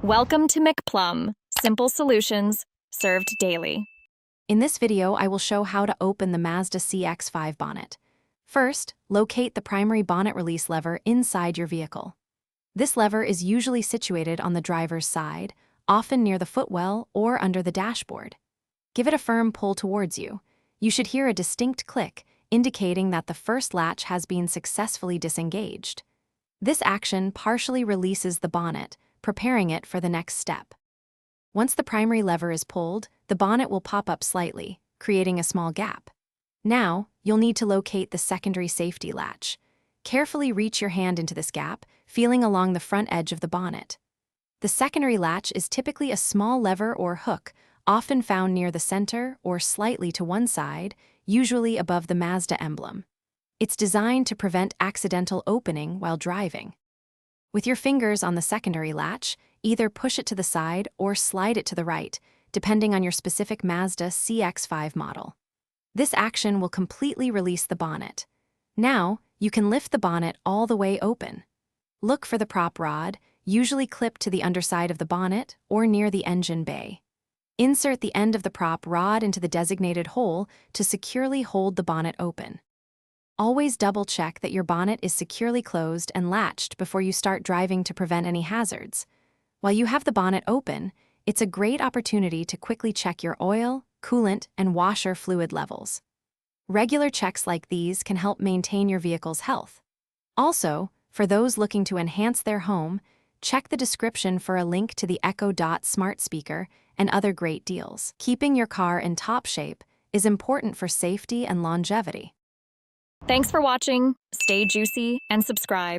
Welcome to McPlum, simple solutions served daily. In this video, I will show how to open the Mazda CX-5 bonnet. First, locate the primary bonnet release lever inside your vehicle. This lever is usually situated on the driver's side, often near the footwell or under the dashboard. Give it a firm pull towards you. You should hear a distinct click, indicating that the first latch has been successfully disengaged. This action partially releases the bonnet, preparing it for the next step. Once the primary lever is pulled, the bonnet will pop up slightly, creating a small gap. Now, you'll need to locate the secondary safety latch. Carefully reach your hand into this gap, feeling along the front edge of the bonnet. The secondary latch is typically a small lever or hook, often found near the center or slightly to one side, usually above the Mazda emblem. It's designed to prevent accidental opening while driving. With your fingers on the secondary latch, either push it to the side or slide it to the right, depending on your specific Mazda CX-5 model. This action will completely release the bonnet. Now, you can lift the bonnet all the way open. Look for the prop rod, usually clipped to the underside of the bonnet or near the engine bay. Insert the end of the prop rod into the designated hole to securely hold the bonnet open. Always double-check that your bonnet is securely closed and latched before you start driving to prevent any hazards. While you have the bonnet open, it's a great opportunity to quickly check your oil, coolant, and washer fluid levels. Regular checks like these can help maintain your vehicle's health. Also, for those looking to enhance their home, check the description for a link to the Echo Dot smart speaker and other great deals. Keeping your car in top shape is important for safety and longevity. Thanks for watching. Stay juicy and subscribe.